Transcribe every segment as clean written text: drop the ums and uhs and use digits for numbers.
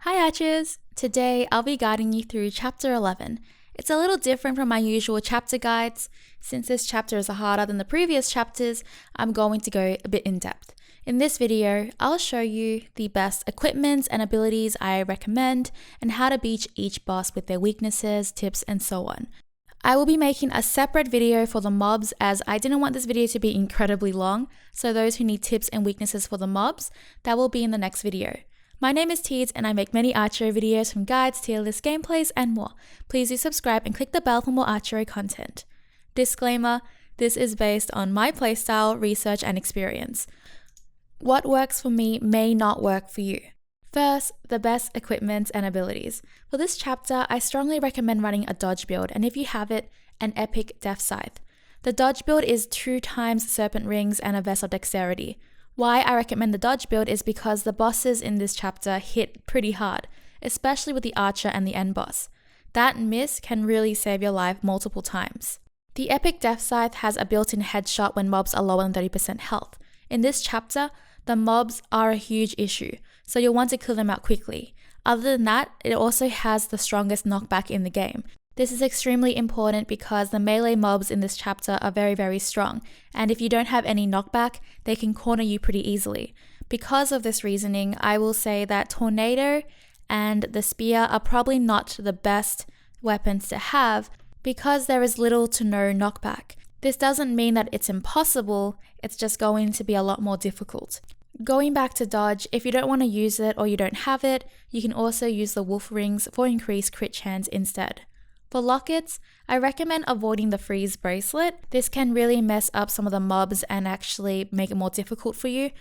Hi Archers! Today I'll be guiding you through chapter 11. It's a little different from my usual chapter guides. Since this chapter is harder than the previous chapters, I'm going to go a bit in depth. In this video, I'll show you the best equipments and abilities I recommend and how to beat each boss with their weaknesses, tips, and so on. I will be making a separate video for the mobs as I didn't want this video to be incredibly long, so those who need tips and weaknesses for the mobs, that will be in the next video. My name is Teeds and I make many ARCHERO videos from guides, tier lists, gameplays, and more. Please do subscribe and click the bell for more ARCHERO content. Disclaimer, this is based on my playstyle, research, and experience. What works for me may not work for you. First, the best equipment and abilities. For this chapter, I strongly recommend running a dodge build, and if you have it, an epic death scythe. The dodge build is 2 times serpent rings and a vessel dexterity. Why I recommend the dodge build is because the bosses in this chapter hit pretty hard, especially with the archer and the end boss. That miss can really save your life multiple times. The epic death scythe has a built-in headshot when mobs are lower than 30% health. In this chapter, the mobs are a huge issue, so you'll want to kill them out quickly. Other than that, it also has the strongest knockback in the game. This is extremely important because the melee mobs in this chapter are very strong, and if you don't have any knockback, they can corner you pretty easily. Because of this reasoning, I will say that Tornado and the Spear are probably not the best weapons to have because there is little to no knockback. This doesn't mean that it's impossible, it's just going to be a lot more difficult. Going back to dodge, if you don't want to use it or you don't have it, you can also use the wolf rings for increased crit chance instead. For lockets, I recommend avoiding the freeze bracelet. This can really mess up some of the mobs and actually make it more difficult for you.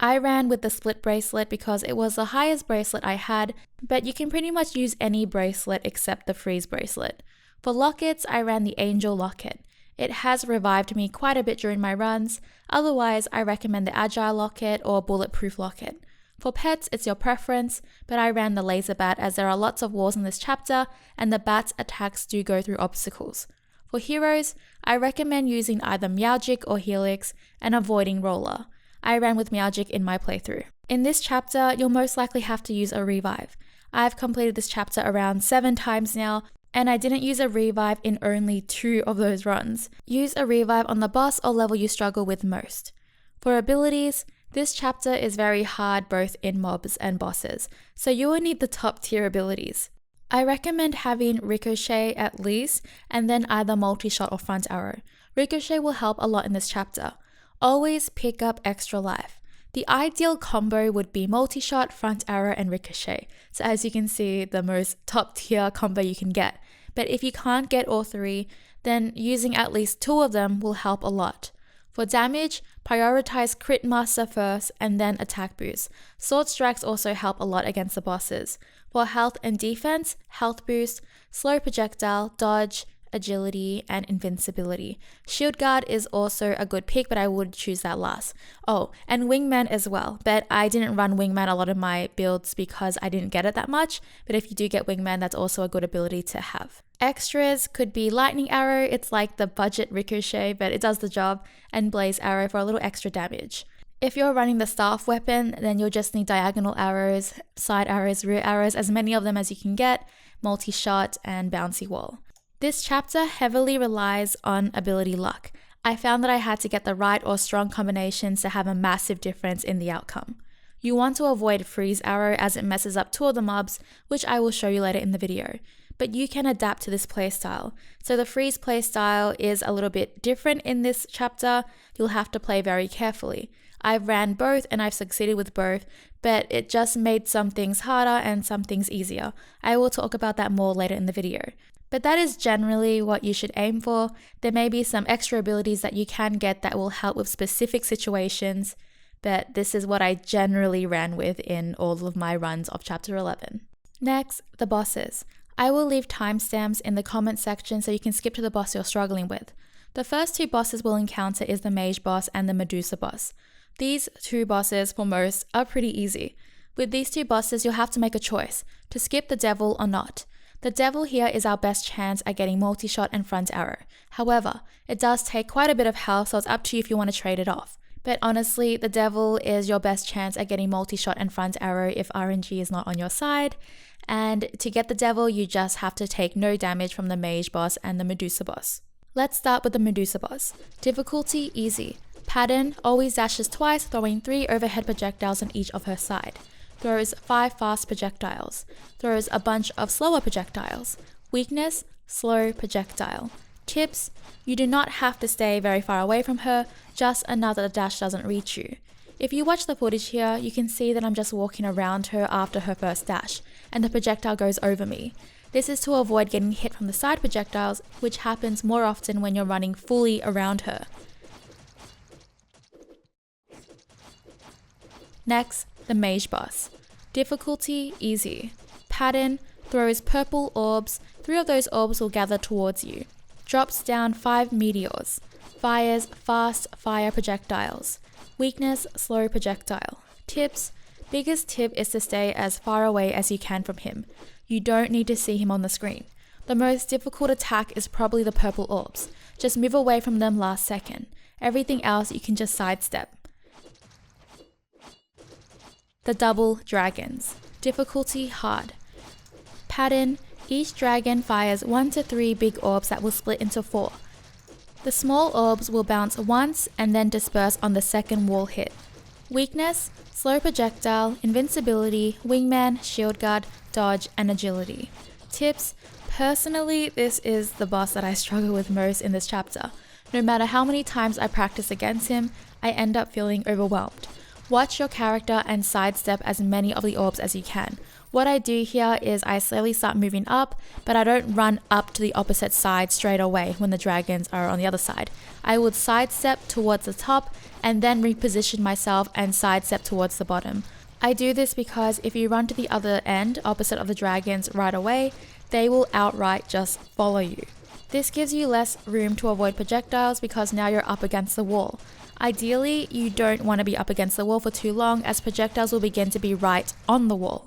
I ran with the split bracelet because it was the highest bracelet I had, but you can pretty much use any bracelet except the freeze bracelet. For lockets, I ran the angel locket. It has revived me quite a bit during my runs. Otherwise, I recommend the agile locket or bulletproof locket. For pets, it's your preference, but I ran the laser bat as there are lots of walls in this chapter and the bat's attacks do go through obstacles. For heroes, I recommend using either Meowgic or Helix and avoiding Roller. I ran with Meowgic in my playthrough. In this chapter, you'll most likely have to use a revive. I've completed this chapter around 7 times now, and I didn't use a revive in only 2 of those runs. Use a revive on the boss or level you struggle with most. For abilities, this chapter is very hard both in mobs and bosses, so you will need the top tier abilities. I recommend having Ricochet at least, and then either multi-shot or front arrow. Ricochet will help a lot in this chapter. Always pick up extra life. The ideal combo would be multi-shot, front arrow, and ricochet. So as you can see, the most top tier combo you can get. But if you can't get all 3, then using at least 2 of them will help a lot. For damage, prioritize Crit Master first and then attack boost. Sword strikes also help a lot against the bosses. For health and defense, health boost, slow projectile, dodge, agility, and invincibility. Shield guard is also a good pick, but I would choose that last. Oh, and wingman as well, but I didn't run wingman a lot of my builds because I didn't get it that much, but if you do get wingman, that's also a good ability to have. Extras could be lightning arrow, it's like the budget ricochet, but it does the job, and blaze arrow for a little extra damage. If you're running the staff weapon, then you'll just need diagonal arrows, side arrows, rear arrows, as many of them as you can get, multi-shot, and bouncy wall. This chapter heavily relies on ability luck. I found that I had to get the right or strong combinations to have a massive difference in the outcome. You want to avoid freeze arrow as it messes up 2 of the mobs, which I will show you later in the video. But you can adapt to this playstyle. So the freeze playstyle is a little bit different in this chapter. You'll have to play very carefully. I've ran both and I've succeeded with both, but it just made some things harder and some things easier. I will talk about that more later in the video. But that is generally what you should aim for. There may be some extra abilities that you can get that will help with specific situations, but this is what I generally ran with in all of my runs of chapter 11. Next, the bosses. I will leave timestamps in the comment section so you can skip to the boss you're struggling with. The first 2 bosses we'll encounter is the Mage Boss and the Medusa Boss. These 2 bosses, for most, are pretty easy. With these 2 bosses, you'll have to make a choice, to skip the devil or not. The devil here is our best chance at getting multi-shot and front arrow. However, it does take quite a bit of health, so it's up to you if you want to trade it off. But honestly, the devil is your best chance at getting multi-shot and front arrow if RNG is not on your side. And to get the devil, you just have to take no damage from the Mage Boss and the Medusa Boss. Let's start with the Medusa Boss. Difficulty, easy. Pattern, always dashes twice, throwing 3 overhead projectiles on each of her side. Throws 5 fast projectiles. Throws a bunch of slower projectiles. Weakness, slow projectile. Tips, you do not have to stay very far away from her, just enough that the dash doesn't reach you. If you watch the footage here, you can see that I'm just walking around her after her first dash, and the projectile goes over me. This is to avoid getting hit from the side projectiles, which happens more often when you're running fully around her. Next, the Mage Boss. Difficulty, easy. Pattern, throws purple orbs, 3 of those orbs will gather towards you. Drops down 5 meteors. Fires fast fire projectiles. Weakness, slow projectile. Tips, biggest tip is to stay as far away as you can from him. You don't need to see him on the screen. The most difficult attack is probably the purple orbs. Just move away from them last second. Everything else you can just sidestep. The double dragons. Difficulty, hard. Pattern, each dragon fires 1 to 3 big orbs that will split into 4. The small orbs will bounce once and then disperse on the second wall hit. Weakness, slow projectile, invincibility, wingman, shield guard, dodge, and agility. Tips, personally, this is the boss that I struggle with most in this chapter. No matter how many times I practice against him, I end up feeling overwhelmed. Watch your character and sidestep as many of the orbs as you can. What I do here is I slowly start moving up, but I don't run up to the opposite side straight away when the dragons are on the other side. I would sidestep towards the top and then reposition myself and sidestep towards the bottom. I do this because if you run to the other end, opposite of the dragons right away, they will outright just follow you. This gives you less room to avoid projectiles because now you're up against the wall. Ideally, you don't want to be up against the wall for too long as projectiles will begin to be right on the wall.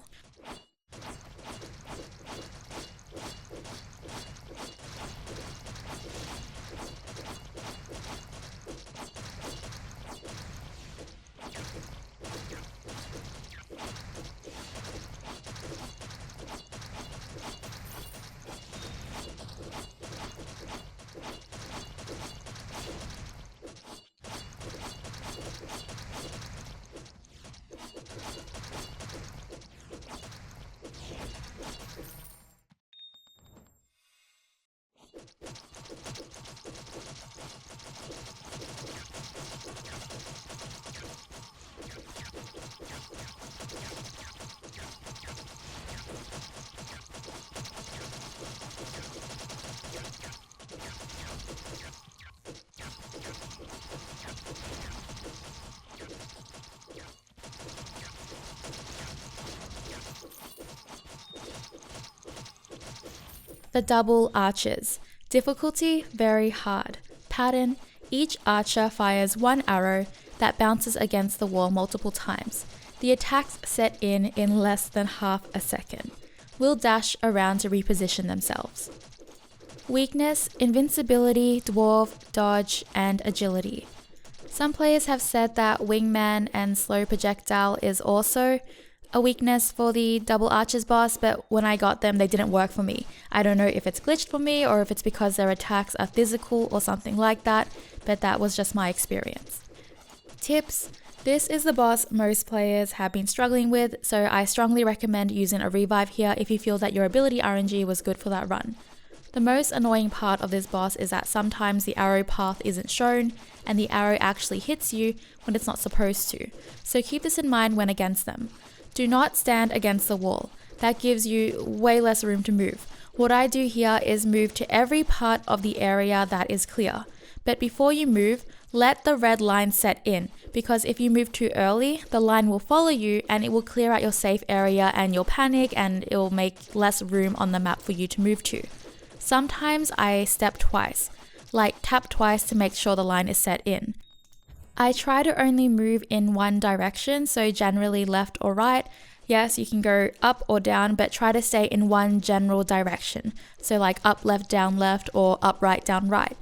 The double archers. Difficulty, very hard. Pattern, each archer fires 1 arrow that bounces against the wall multiple times. The attacks set in less than half a second. Will dash around to reposition themselves. Weakness, invincibility, dwarf, dodge, and agility. Some players have said that wingman and slow projectile is also a weakness for the double archers boss, but when I got them, they didn't work for me. I don't know if it's glitched for me or if it's because their attacks are physical or something like that, but that was just my experience. Tips. This is the boss most players have been struggling with, so I strongly recommend using a revive here if you feel that your ability RNG was good for that run. The most annoying part of this boss is that sometimes the arrow path isn't shown and the arrow actually hits you when it's not supposed to, so keep this in mind when against them. Do not stand against the wall. That gives you way less room to move. What I do here is move to every part of the area that is clear. But before you move, let the red line set in, because if you move too early, the line will follow you and it will clear out your safe area and you'll panic and it will make less room on the map for you to move to. Sometimes I step twice, like tap twice to make sure the line is set in. I try to only move in one direction, so generally left or right. Yes, you can go up or down, but try to stay in one general direction. So like up, left, down, left, or up, right, down, right.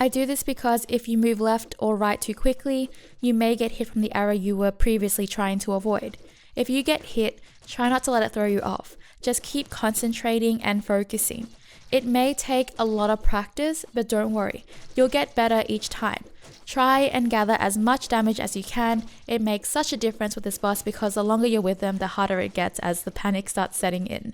I do this because if you move left or right too quickly, you may get hit from the arrow you were previously trying to avoid. If you get hit, try not to let it throw you off. Just keep concentrating and focusing. It may take a lot of practice, but don't worry, you'll get better each time. Try and gather as much damage as you can. It makes such a difference with this boss because the longer you're with them, the harder it gets as the panic starts setting in.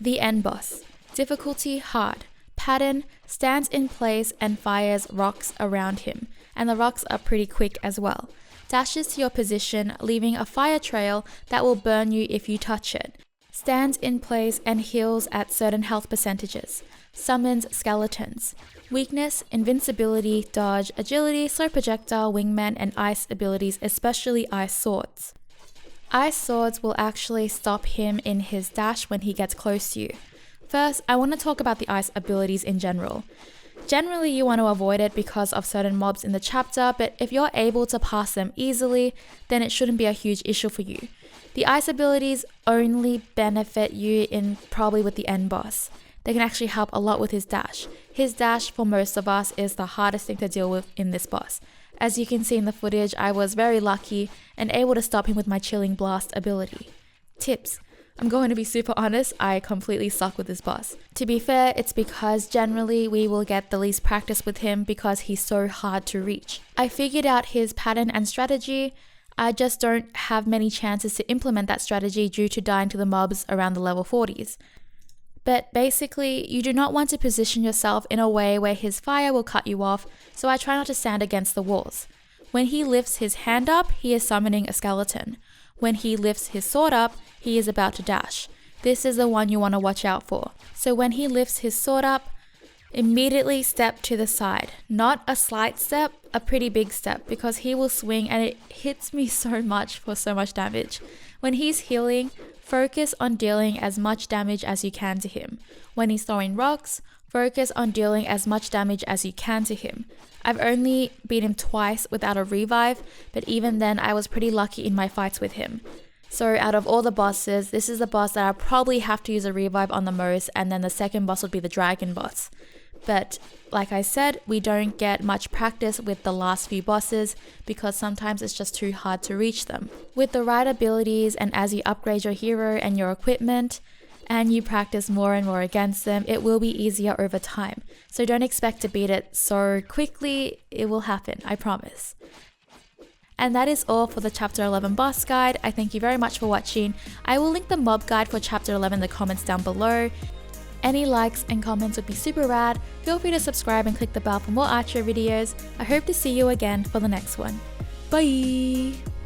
The end boss. Difficulty hard. Pattern stands in place and fires rocks around him, and the rocks are pretty quick as well. Dashes to your position, leaving a fire trail that will burn you if you touch it. Stands in place and heals at certain health percentages. Summons skeletons. Weakness, invincibility, dodge, agility, slow projectile, wingman, and ice abilities, especially ice swords. Ice swords will actually stop him in his dash when he gets close to you. First, I want to talk about the ice abilities in general. Generally, you want to avoid it because of certain mobs in the chapter, but if you're able to pass them easily, then it shouldn't be a huge issue for you. The ice abilities only benefit you in probably with the end boss. They can actually help a lot with his dash. His dash for most of us is the hardest thing to deal with in this boss. As you can see in the footage, I was very lucky and able to stop him with my Chilling Blast ability. Tips. I'm going to be super honest, I completely suck with this boss. To be fair, it's because generally we will get the least practice with him because he's so hard to reach. I figured out his pattern and strategy. I just don't have many chances to implement that strategy due to dying to the mobs around the level 40s. But basically, you do not want to position yourself in a way where his fire will cut you off, so I try not to stand against the walls. When he lifts his hand up, he is summoning a skeleton. When he lifts his sword up, he is about to dash. This is the one you want to watch out for. So when he lifts his sword up, immediately step to the side. Not a slight step, a pretty big step, because he will swing and it hits me so much for so much damage. When he's healing, focus on dealing as much damage as you can to him. When he's throwing rocks, focus on dealing as much damage as you can to him. I've only beat him twice without a revive, but even then I was pretty lucky in my fights with him. So out of all the bosses, this is the boss that I probably have to use a revive on the most, and then the second boss would be the dragon boss. But like I said, we don't get much practice with the last few bosses because sometimes it's just too hard to reach them. With the right abilities and as you upgrade your hero and your equipment and you practice more and more against them, it will be easier over time. So don't expect to beat it so quickly, it will happen, I promise. And that is all for the Chapter 11 boss guide. I thank you very much for watching. I will link the mob guide for Chapter 11 in the comments down below. Any likes and comments would be super rad. Feel free to subscribe and click the bell for more Archero videos. I hope to see you again for the next one. Bye!